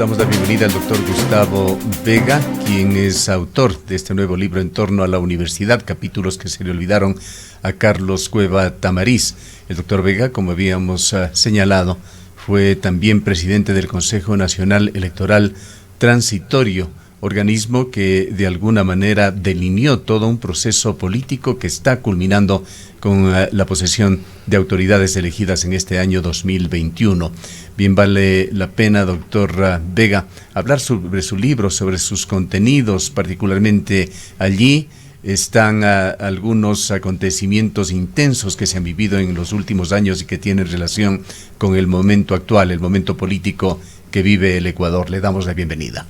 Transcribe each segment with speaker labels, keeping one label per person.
Speaker 1: Damos la bienvenida al doctor Gustavo Vega, quien es autor de este nuevo libro En torno a la universidad, capítulos que se le olvidaron a Carlos Cueva Tamariz. El doctor Vega, como habíamos señalado, fue también presidente del Consejo Nacional Electoral Transitorio, organismo que de alguna manera delineó todo un proceso político que está culminando con la posesión de autoridades elegidas en este año 2021. Bien vale la pena, doctor Vega, hablar sobre su libro, sobre sus contenidos. Particularmente allí están algunos acontecimientos intensos que se han vivido en los últimos años y que tienen relación con el momento actual, el momento político que vive el Ecuador. Le damos la bienvenida.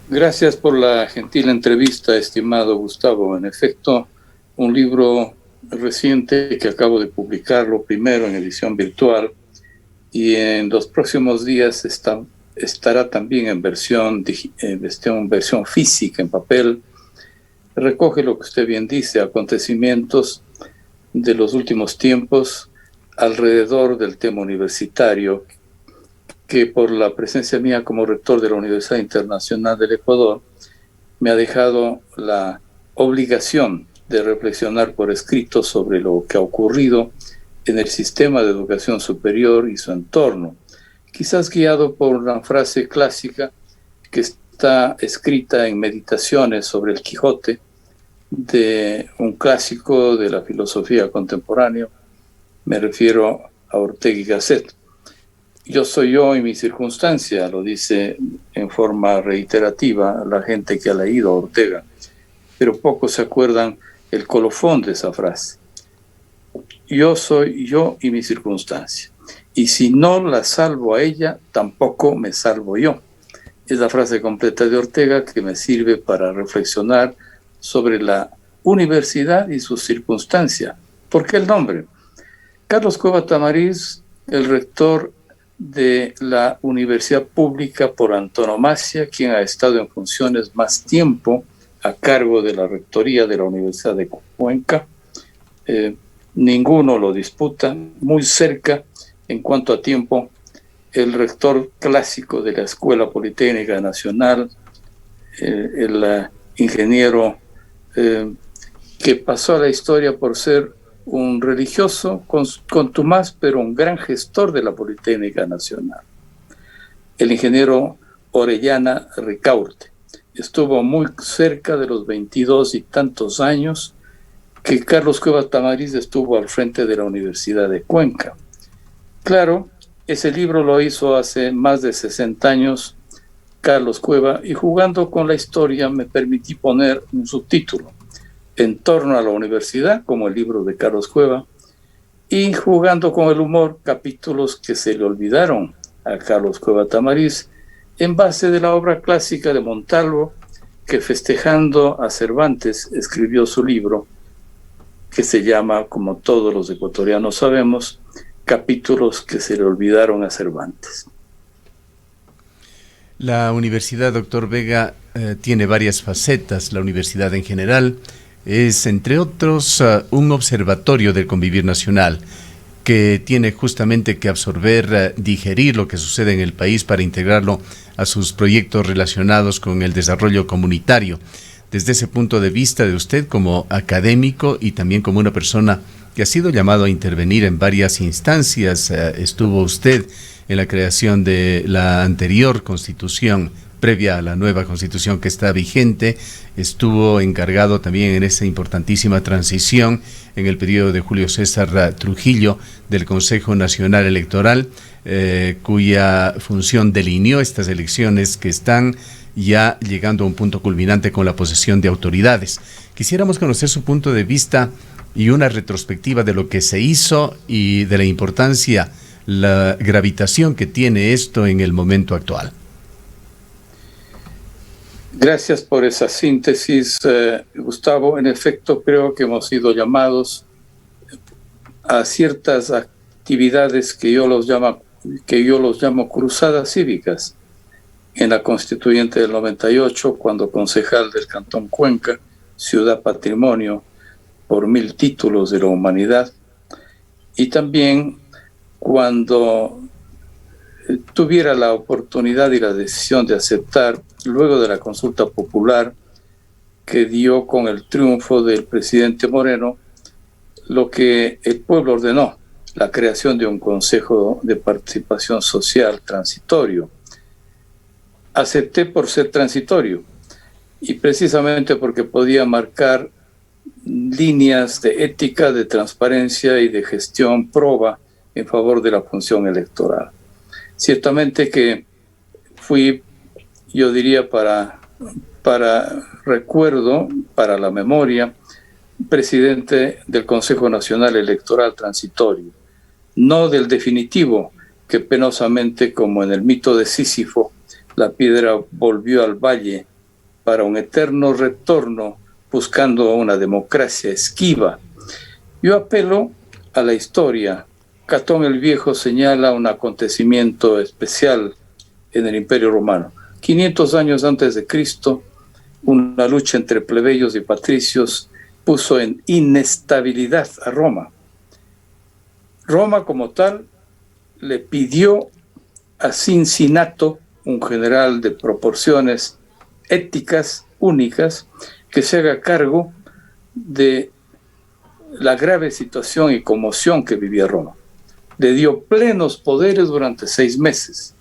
Speaker 2: Gracias por la gentil entrevista, estimado Gustavo. En efecto, un libro reciente que acabo de publicarlo primero en edición virtual y en los próximos días estará también en versión física, en papel. Recoge lo que usted bien dice, acontecimientos de los últimos tiempos alrededor del tema universitario, que por la presencia mía como rector de la Universidad Internacional del Ecuador me ha dejado la obligación de reflexionar por escrito sobre lo que ha ocurrido en el sistema de educación superior y su entorno, quizás guiado por una frase clásica que está escrita en Meditaciones sobre el Quijote, de un clásico de la filosofía contemporánea. Me refiero a Ortega y Gasset. Yo soy yo y mi circunstancia, lo dice en forma reiterativa la gente que ha leído a Ortega, pero pocos se acuerdan el colofón de esa frase. Yo soy yo y mi circunstancia, y si no la salvo a ella, tampoco me salvo yo. Es la frase completa de Ortega que me sirve para reflexionar sobre la universidad y su circunstancia. ¿Por qué el nombre? Carlos Cueva Tamariz, el rector de la universidad pública por antonomasia, quien ha estado en funciones más tiempo a cargo de la rectoría de la Universidad de Cuenca. Ninguno lo disputa, muy cerca en cuanto a tiempo, el rector clásico de la Escuela Politécnica Nacional, el ingeniero que pasó a la historia por ser un religioso contumaz, pero un gran gestor de la Politécnica Nacional. El ingeniero Orellana Ricaurte estuvo muy cerca de los 22 y tantos años que Carlos Cueva Tamariz estuvo al frente de la Universidad de Cuenca. Claro, ese libro lo hizo hace más de 60 años Carlos Cueva, y jugando con la historia me permití poner un subtítulo: En torno a la universidad, como el libro de Carlos Cueva, y jugando con el humor, capítulos que se le olvidaron a Carlos Cueva Tamariz, en base de la obra clásica de Montalvo, que festejando a Cervantes escribió su libro, que se llama, como todos los ecuatorianos sabemos, Capítulos que se le olvidaron a Cervantes.
Speaker 1: La universidad, doctor Vega, tiene varias facetas. La universidad en general es, entre otros, un observatorio del convivir nacional que tiene justamente que absorber, digerir lo que sucede en el país para integrarlo a sus proyectos relacionados con el desarrollo comunitario. Desde ese punto de vista de usted como académico y también como una persona que ha sido llamado a intervenir en varias instancias, estuvo usted en la creación de la anterior constitución, previa a la nueva constitución que está vigente, estuvo encargado también en esa importantísima transición en el periodo de Julio César Trujillo del Consejo Nacional Electoral, cuya función delineó estas elecciones que están ya llegando a un punto culminante con la posesión de autoridades. Quisiéramos conocer su punto de vista y una retrospectiva de lo que se hizo y de la importancia, la gravitación que tiene esto en el momento actual.
Speaker 2: Gracias por esa síntesis, Gustavo. En efecto, creo que hemos sido llamados a ciertas actividades que yo los llamo cruzadas cívicas. En la Constituyente del 98, cuando concejal del Cantón Cuenca, ciudad patrimonio por 1000 títulos de la humanidad, y también cuando tuviera la oportunidad y la decisión de aceptar, luego de la consulta popular que dio con el triunfo del presidente Moreno, lo que el pueblo ordenó, la creación de un Consejo de Participación Social transitorio. Acepté por ser transitorio y precisamente porque podía marcar líneas de ética, de transparencia y de gestión proba en favor de la función electoral. Ciertamente que fui, yo diría, para recuerdo, para la memoria, presidente del Consejo Nacional Electoral Transitorio, no del definitivo, que penosamente, como en el mito de Sísifo, la piedra volvió al valle para un eterno retorno buscando una democracia esquiva. Yo apelo a la historia. Catón el Viejo señala un acontecimiento especial en el Imperio Romano. 500 años antes de Cristo, una lucha entre plebeyos y patricios puso en inestabilidad a Roma. Roma como tal le pidió a Cincinato, un general de proporciones éticas únicas, que se haga cargo de la grave situación y conmoción que vivía Roma. Le dio plenos poderes durante 6 meses.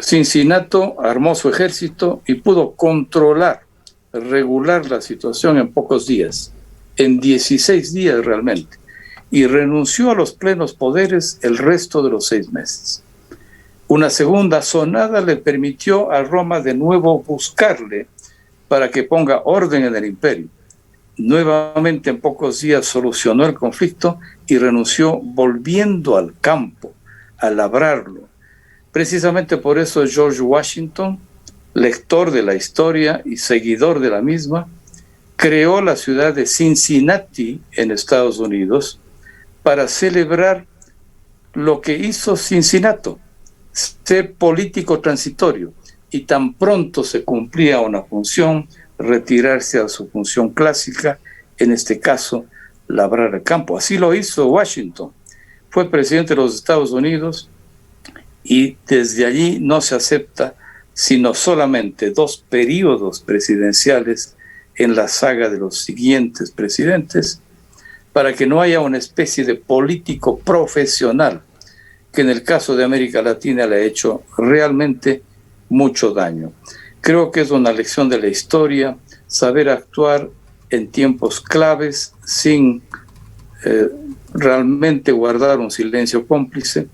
Speaker 2: Cincinato armó su ejército y pudo controlar, regular la situación en pocos días, en 16 días realmente, y renunció a los plenos poderes el resto de los 6 meses. Una segunda sonada le permitió a Roma de nuevo buscarle para que ponga orden en el imperio. Nuevamente en pocos días solucionó el conflicto y renunció volviendo al campo, a labrarlo. Precisamente por eso George Washington, lector de la historia y seguidor de la misma, creó la ciudad de Cincinnati en Estados Unidos para celebrar lo que hizo Cincinnato, ser político transitorio, y tan pronto se cumplía una función, retirarse a su función clásica, en este caso, labrar el campo. Así lo hizo Washington. Fue presidente de los Estados Unidos y desde allí no se acepta sino solamente 2 periodos presidenciales en la saga de los siguientes presidentes, para que no haya una especie de político profesional que en el caso de América Latina le ha hecho realmente mucho daño. Creo que es una lección de la historia, saber actuar en tiempos claves sin realmente guardar un silencio cómplice,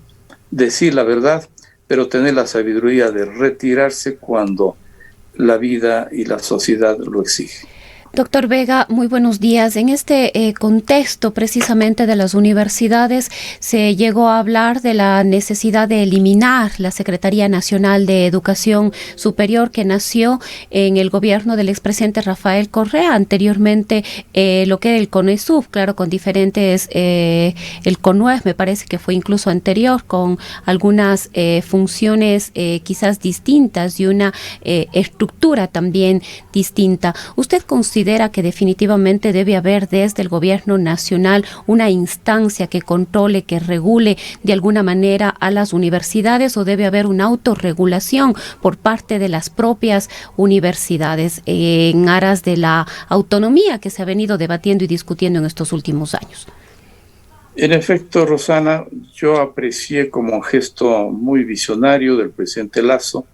Speaker 2: decir la verdad, pero tener la sabiduría de retirarse cuando la vida y la sociedad lo exigen.
Speaker 3: Doctor Vega, muy buenos días. En este contexto precisamente de las universidades se llegó a hablar de la necesidad de eliminar la Secretaría Nacional de Educación Superior que nació en el gobierno del expresidente Rafael Correa, anteriormente lo que era el CONESUB, claro, con diferentes, el CONUES me parece que fue incluso anterior, con algunas funciones quizás distintas y una estructura también distinta. ¿Usted considera que definitivamente debe haber desde el gobierno nacional una instancia que controle, que regule de alguna manera a las universidades, o debe haber una autorregulación por parte de las propias universidades en aras de la autonomía que se ha venido debatiendo y discutiendo en estos últimos años?
Speaker 2: En efecto, Rosana, yo aprecié como un gesto muy visionario del presidente Lasso.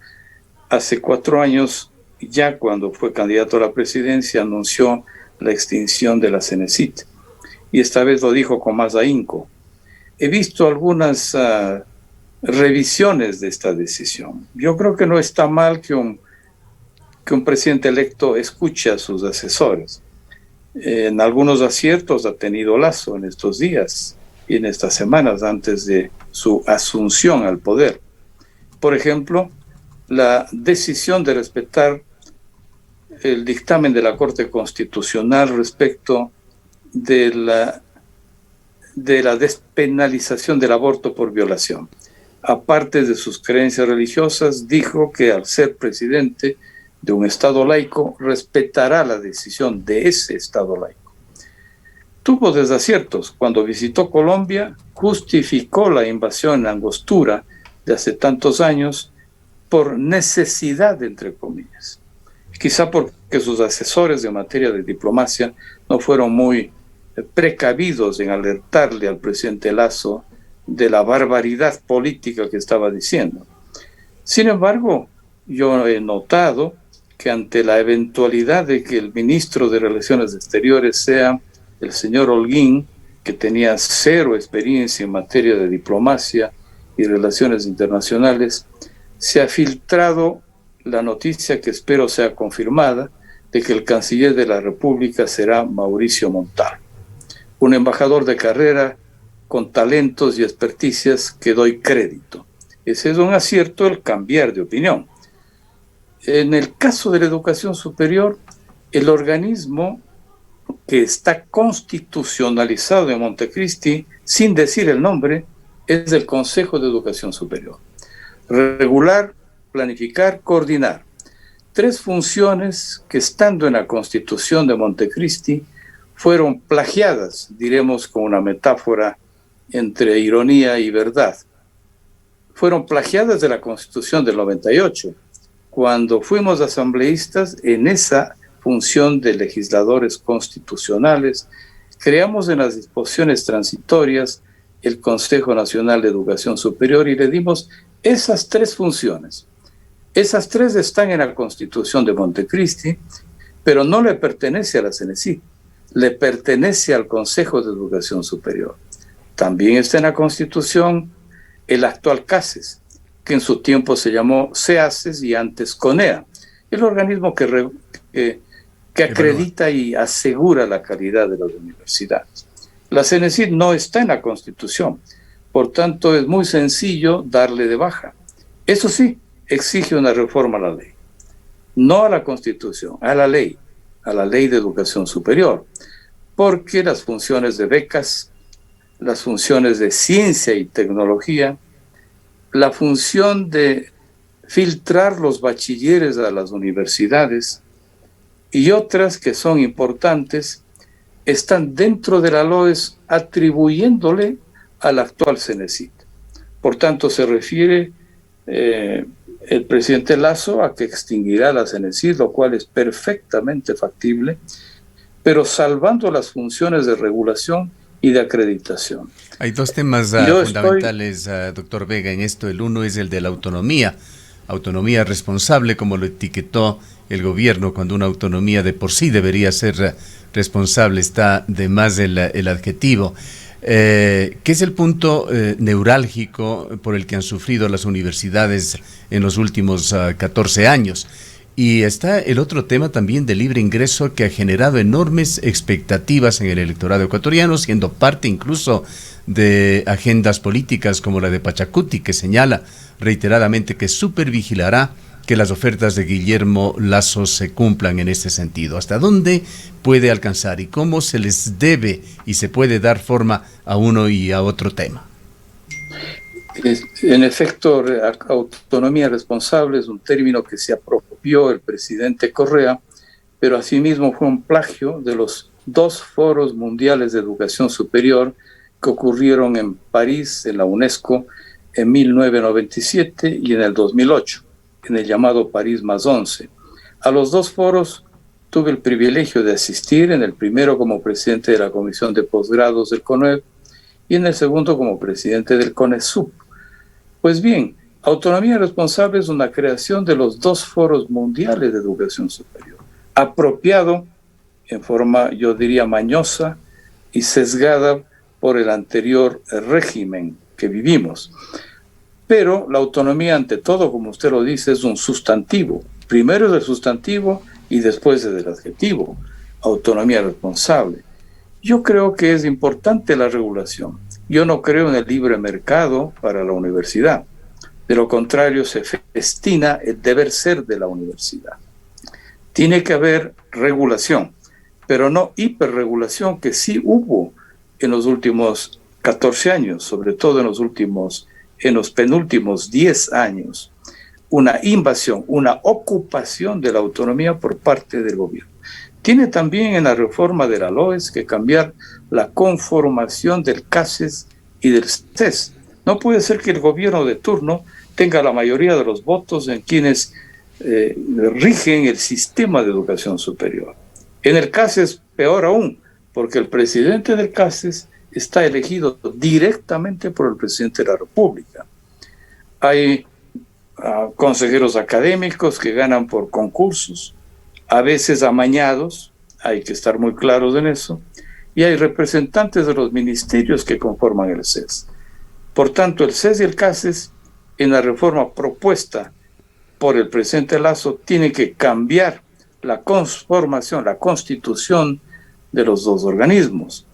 Speaker 2: Hace 4 años, ya cuando fue candidato a la presidencia, anunció la extinción de la CENESID, y esta vez lo dijo con más ahínco. He visto algunas revisiones de esta decisión. Yo creo que no está mal que un presidente electo escuche a sus asesores. En algunos aciertos ha tenido Lasso en estos días y en estas semanas antes de su asunción al poder. Por ejemplo, la decisión de respetar el dictamen de la Corte Constitucional respecto de la despenalización del aborto por violación. Aparte de sus creencias religiosas, dijo que al ser presidente de un Estado laico, respetará la decisión de ese Estado laico. tuvo desaciertos. Cuando visitó Colombia, justificó la invasión en Angostura de hace tantos años por necesidad, entre comillas. Quizá porque sus asesores en materia de diplomacia no fueron muy precavidos en alertarle al presidente Lasso de la barbaridad política que estaba diciendo. Sin embargo, yo he notado que ante la eventualidad de que el ministro de Relaciones Exteriores sea el señor Holguín, que tenía cero experiencia en materia de diplomacia y relaciones internacionales, se ha filtrado la noticia, que espero sea confirmada, de que el canciller de la República será Mauricio Montalvo, un embajador de carrera con talentos y experticias que doy crédito. Ese es un acierto, el cambiar de opinión. En el caso de la educación superior, el organismo que está constitucionalizado en Montecristi, sin decir el nombre, es el Consejo de Educación Superior. Regular, planificar, coordinar. 3 funciones que, estando en la Constitución de Montecristi, fueron plagiadas, diremos con una metáfora entre ironía y verdad. Fueron plagiadas de la Constitución del 98. Cuando fuimos asambleístas, en esa función de legisladores constitucionales, creamos en las disposiciones transitorias el Consejo Nacional de Educación Superior y le dimos esas 3 funciones. Esas 3 están en la Constitución de Montecristi, pero no le pertenece a la CENESID, le pertenece al Consejo de Educación Superior. También está en la Constitución el actual CASES, que en su tiempo se llamó CEACES y antes CONEA, el organismo que acredita y asegura la calidad de las universidades. La CENESID no está en la Constitución, por tanto es muy sencillo darle de baja. Eso sí, exige una reforma a la ley, no a la Constitución, a la ley de educación superior, porque las funciones de becas, las funciones de ciencia y tecnología, la función de filtrar los bachilleres a las universidades y otras que son importantes, están dentro de la LOES atribuyéndole al actual CENESID. Por tanto, se refiere el presidente Lasso a que extinguirá la CENESID, lo cual es perfectamente factible, pero salvando las funciones de regulación y de acreditación.
Speaker 1: Hay 2 temas fundamentales, doctor Vega, en esto. El uno es el de la autonomía responsable, como lo etiquetó el gobierno, cuando una autonomía de por sí debería ser responsable, está de más el adjetivo. ¿Qué es el punto neurálgico por el que han sufrido las universidades en los últimos 14 años? Y está el otro tema también de libre ingreso, que ha generado enormes expectativas en el electorado ecuatoriano, siendo parte incluso de agendas políticas como la de Pachacuti, que señala reiteradamente que supervigilará que las ofertas de Guillermo Lasso se cumplan en este sentido. ¿Hasta dónde puede alcanzar y cómo se les debe y se puede dar forma a uno y a otro tema?
Speaker 2: En efecto, autonomía responsable es un término que se apropió el presidente Correa, pero asimismo fue un plagio de los 2 foros mundiales de educación superior que ocurrieron en París, en la UNESCO, en 1997 y en el 2008, en el llamado París +11. A los 2 foros tuve el privilegio de asistir, en el primero como presidente de la Comisión de Posgrados del CONUEP y en el segundo como presidente del CONESUP. Pues bien, autonomía responsable es una creación de los 2 foros mundiales de educación superior, apropiado en forma, yo diría, mañosa y sesgada por el anterior régimen que vivimos. Pero la autonomía, ante todo, como usted lo dice, es un sustantivo. Primero es el sustantivo y después es el adjetivo. Autonomía responsable. Yo creo que es importante la regulación. Yo no creo en el libre mercado para la universidad. De lo contrario, se festina el deber ser de la universidad. Tiene que haber regulación, pero no hiperregulación, que sí hubo en los últimos 14 años, sobre todo en los penúltimos 10 años. Una invasión, una ocupación de la autonomía por parte del gobierno. Tiene también en la reforma de la LOES que cambiar la conformación del CASES y del CES. No puede ser que el gobierno de turno tenga la mayoría de los votos en quienes rigen el sistema de educación superior. En el CASES, peor aún, porque el presidente del CASES está elegido directamente por el presidente de la República. Hay consejeros académicos que ganan por concursos, a veces amañados, hay que estar muy claros en eso, y hay representantes de los ministerios que conforman el CES. Por tanto, el CES y el CASES, en la reforma propuesta por el presidente Lasso, tienen que cambiar la conformación, la constitución de los dos organismos.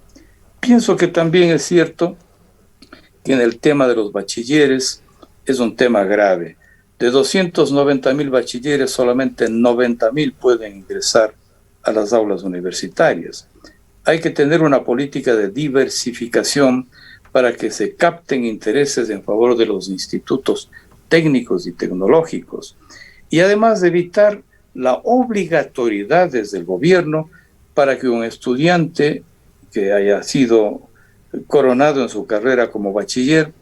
Speaker 2: Pienso que también es cierto que en el tema de los bachilleres es un tema grave. De 290,000 bachilleres, solamente 90,000 pueden ingresar a las aulas universitarias. Hay que tener una política de diversificación para que se capten intereses en favor de los institutos técnicos y tecnológicos. Y además de evitar la obligatoriedad desde el gobierno para que un estudiante que haya sido coronado en su carrera como bachiller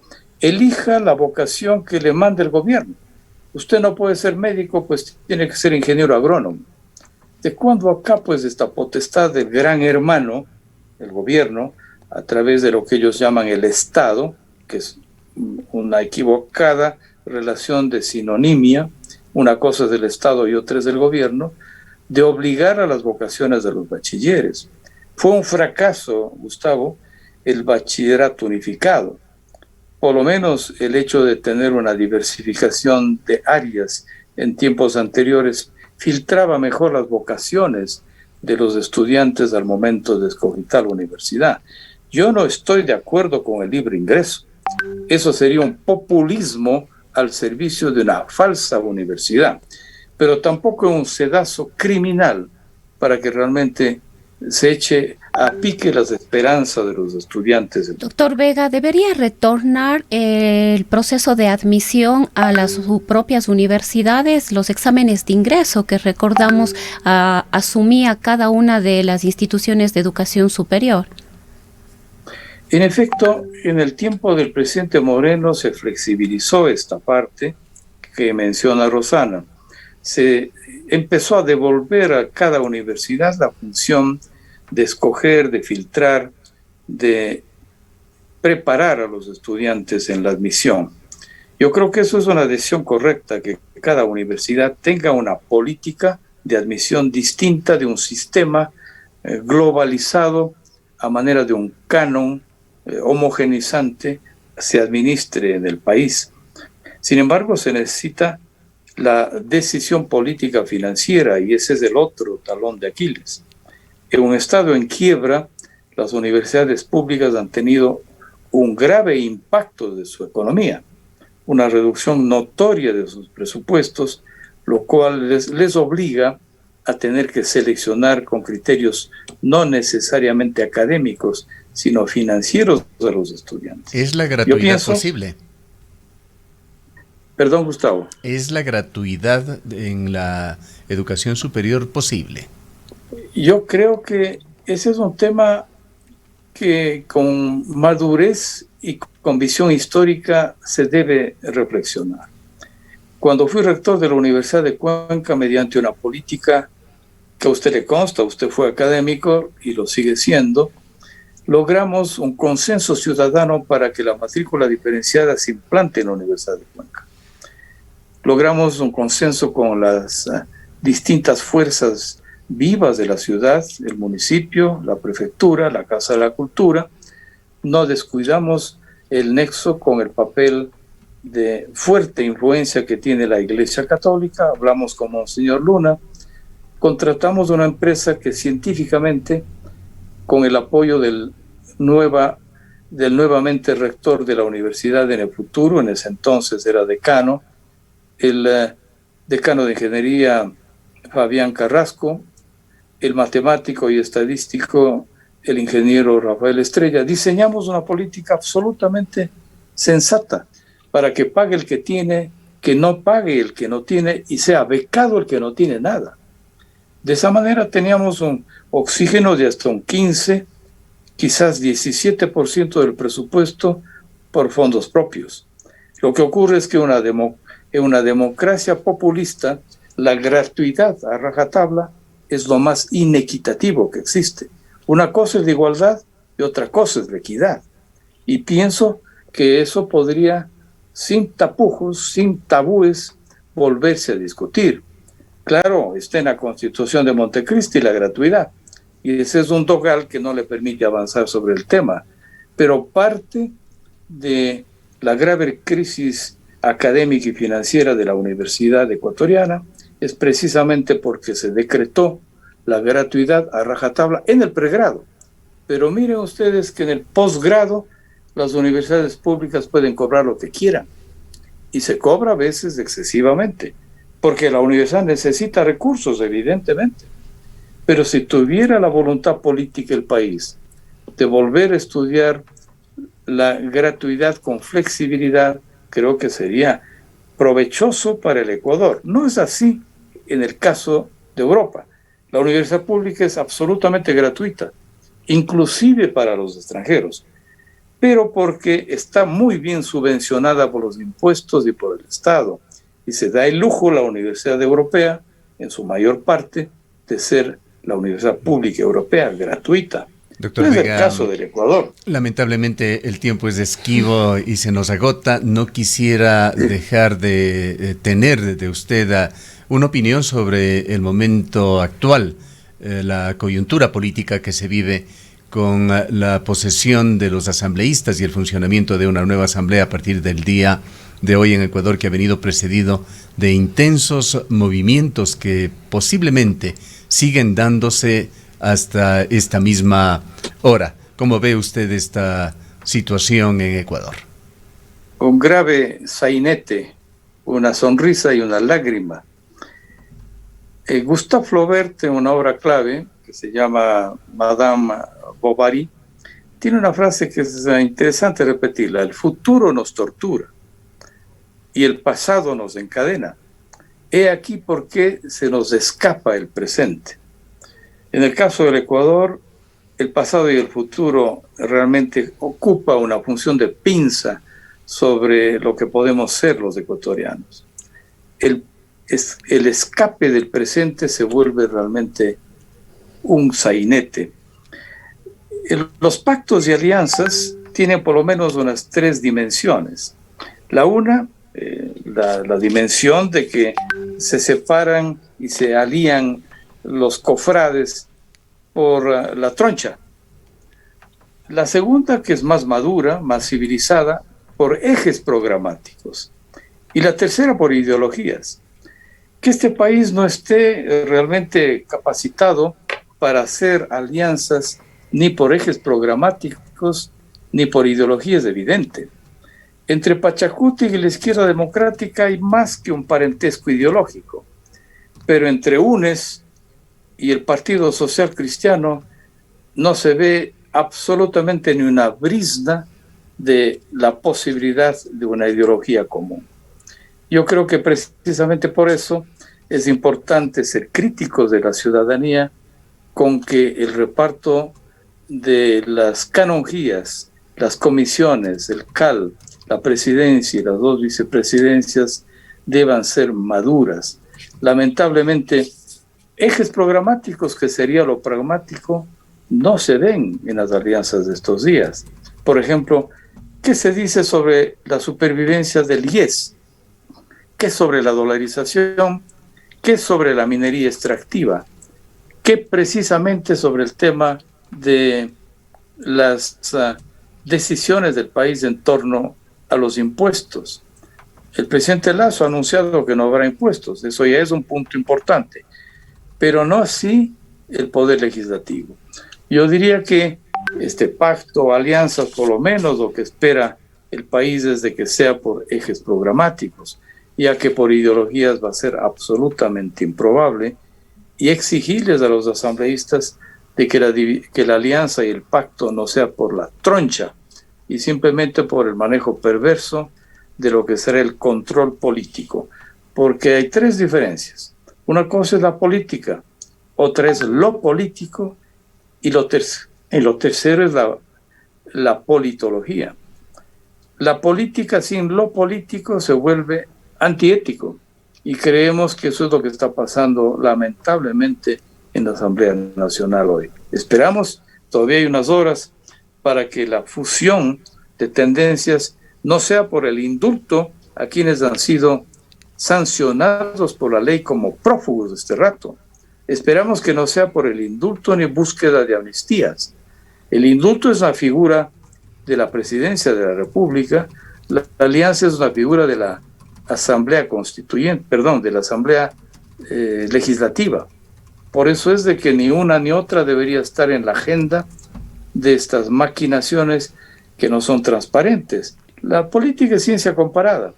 Speaker 2: elija la vocación que le manda el gobierno. Usted no puede ser médico, pues tiene que ser ingeniero agrónomo. ¿De cuándo acá, pues, esta potestad del gran hermano, el gobierno, a través de lo que ellos llaman el Estado, que es una equivocada relación de sinonimia, una cosa es del Estado y otra es del gobierno, de obligar a las vocaciones de los bachilleres? Fue un fracaso, Gustavo, el bachillerato unificado. Por lo menos el hecho de tener una diversificación de áreas en tiempos anteriores filtraba mejor las vocaciones de los estudiantes al momento de escoger la universidad. Yo no estoy de acuerdo con el libre ingreso. Eso sería un populismo al servicio de una falsa universidad, pero tampoco un sedazo criminal para que realmente se eche a pique las esperanzas de los estudiantes.
Speaker 3: Doctor Vega, ¿debería retornar el proceso de admisión a las propias universidades, los exámenes de ingreso que recordamos asumía cada una de las instituciones de educación superior?
Speaker 2: En efecto, en el tiempo del presidente Moreno se flexibilizó esta parte que menciona Rosana. Se empezó a devolver a cada universidad la función de escoger, de filtrar, de preparar a los estudiantes en la admisión. Yo creo que eso es una decisión correcta, que cada universidad tenga una política de admisión distinta de un sistema globalizado a manera de un canon homogenizante se administre en el país. Sin embargo, se necesita la decisión política financiera y ese es el otro talón de Aquiles. En un estado en quiebra, las universidades públicas han tenido un grave impacto de su economía, una reducción notoria de sus presupuestos, lo cual les obliga a tener que seleccionar con criterios no necesariamente académicos, sino financieros a los estudiantes.
Speaker 1: ¿Es la gratuidad posible?
Speaker 2: Perdón, Gustavo.
Speaker 1: ¿Es la gratuidad en la educación superior posible?
Speaker 2: Yo creo que ese es un tema que con madurez y con visión histórica se debe reflexionar. Cuando fui rector de la Universidad de Cuenca, mediante una política que a usted le consta, usted fue académico y lo sigue siendo, logramos un consenso ciudadano para que la matrícula diferenciada se implante en la Universidad de Cuenca. Logramos un consenso con las distintas fuerzas vivas de la ciudad, el municipio, la prefectura, la Casa de la Cultura. No descuidamos el nexo con el papel de fuerte influencia que tiene la Iglesia Católica. Hablamos con Monseñor Luna, contratamos una empresa que científicamente, con el apoyo del nuevamente rector de la universidad en el futuro, en ese entonces era decano, el decano de ingeniería Fabián Carrasco, el matemático y estadístico, el ingeniero Rafael Estrella, diseñamos una política absolutamente sensata para que pague el que tiene, que no pague el que no tiene y sea becado el que no tiene nada. De esa manera teníamos un oxígeno de hasta un 15, quizás 17% del presupuesto por fondos propios. Lo que ocurre es que en una democracia populista, la gratuidad a rajatabla es lo más inequitativo que existe. Una cosa es la igualdad y otra cosa es la equidad. Y pienso que eso podría, sin tapujos, sin tabúes, volverse a discutir. Claro, está en la Constitución de Montecristi la gratuidad, y ese es un dogal que no le permite avanzar sobre el tema, pero parte de la grave crisis académica y financiera de la Universidad Ecuatoriana es precisamente porque se decretó la gratuidad a rajatabla en el pregrado. Pero miren ustedes que en el posgrado las universidades públicas pueden cobrar lo que quieran, y se cobra a veces excesivamente, porque la universidad necesita recursos, evidentemente. Pero si tuviera la voluntad política el país de volver a estudiar la gratuidad con flexibilidad, creo que sería provechoso para el Ecuador. No es así en el caso de Europa. La universidad pública es absolutamente gratuita, inclusive para los extranjeros, pero porque está muy bien subvencionada por los impuestos y por el Estado, y se da el lujo la Universidad Europea, en su mayor parte, de ser la Universidad Pública Europea gratuita.
Speaker 1: Doctor
Speaker 2: Vega,
Speaker 1: el
Speaker 2: caso del Ecuador.
Speaker 1: Lamentablemente el tiempo es esquivo y se nos agota. No quisiera dejar de tener de usted una opinión sobre el momento actual, la coyuntura política que se vive con la posesión de los asambleístas y el funcionamiento de una nueva asamblea a partir del día de hoy en Ecuador, que ha venido precedido de intensos movimientos que posiblemente siguen dándose hasta esta misma hora. ¿Cómo ve usted esta situación en Ecuador?
Speaker 2: Un grave sainete, una sonrisa y una lágrima. Gustave Flaubert, en una obra clave que se llama Madame Bovary, tiene una frase que es interesante repetirla: el futuro nos tortura y el pasado nos encadena. He aquí por qué se nos escapa el presente. En el caso del Ecuador, el pasado y el futuro realmente ocupa una función de pinza sobre lo que podemos ser los ecuatorianos. El escape del presente se vuelve realmente un sainete. Los pactos y alianzas tienen por lo menos unas 3 dimensiones. La una, la dimensión de que se separan y se alían los cofrades por la troncha. La segunda, que es más madura, más civilizada, por ejes programáticos. Y la tercera, por ideologías. Que este país no esté realmente capacitado para hacer alianzas ni por ejes programáticos ni por ideologías, evidente. Entre Pachacuti y la izquierda democrática hay más que un parentesco ideológico, pero entre UNES y el Partido Social Cristiano no se ve absolutamente ni una brizna de la posibilidad de una ideología común. Yo creo que precisamente por eso es importante ser críticos de la ciudadanía con que el reparto de las canonjías, las comisiones, el CAL, la presidencia y las 2 vicepresidencias deban ser maduras. Lamentablemente, ejes programáticos, que sería lo pragmático, no se ven en las alianzas de estos días. Por ejemplo, ¿qué se dice sobre la supervivencia del IES? ¿Qué sobre la dolarización? ¿Qué sobre la minería extractiva? ¿Qué precisamente sobre el tema de las decisiones del país en torno a los impuestos? El presidente Lasso ha anunciado que no habrá impuestos, eso ya es un punto importante, pero no así el poder legislativo. Yo diría que este pacto, alianzas, por lo menos lo que espera el país es de que sea por ejes programáticos, ya que por ideologías va a ser absolutamente improbable, y exigirles a los asambleístas de que la alianza y el pacto no sea por la troncha y simplemente por el manejo perverso de lo que será el control político, porque hay 3 diferencias. Una cosa es la política, otra es lo político y lo tercero es la politología. La política sin lo político se vuelve antiético y creemos que eso es lo que está pasando lamentablemente en la Asamblea Nacional hoy. Esperamos, todavía hay unas horas para que la fusión de tendencias no sea por el indulto a quienes han sido sancionados por la ley como prófugos de este rato. Esperamos que no sea por el indulto ni búsqueda de amnistías. El indulto es una figura de la presidencia de la República, la alianza es una figura de la Asamblea Constituyente, de la Asamblea Legislativa. Por eso es de que ni una ni otra debería estar en la agenda de estas maquinaciones que no son transparentes. La política es ciencia comparada.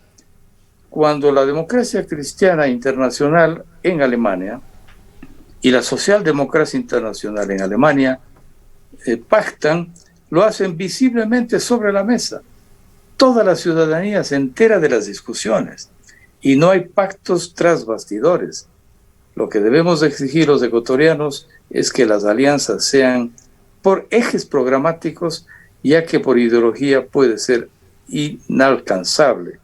Speaker 2: Cuando la democracia cristiana internacional en Alemania y la socialdemocracia internacional en Alemania pactan, lo hacen visiblemente sobre la mesa. Toda la ciudadanía se entera de las discusiones y no hay pactos tras bastidores. Lo que debemos exigir los ecuatorianos es que las alianzas sean por ejes programáticos, ya que por ideología puede ser inalcanzable.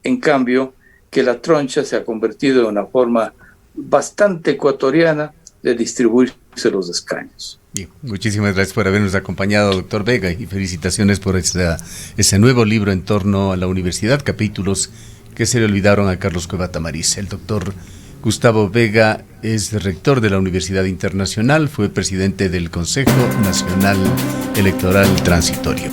Speaker 2: En cambio, que la troncha se ha convertido en una forma bastante ecuatoriana de distribuirse los escaños.
Speaker 1: Bien, muchísimas gracias por habernos acompañado, doctor Vega, y felicitaciones por ese nuevo libro en torno a la universidad, capítulos que se le olvidaron a Carlos Cueva Tamariz. El doctor Gustavo Vega es rector de la Universidad Internacional, fue presidente del Consejo Nacional Electoral Transitorio.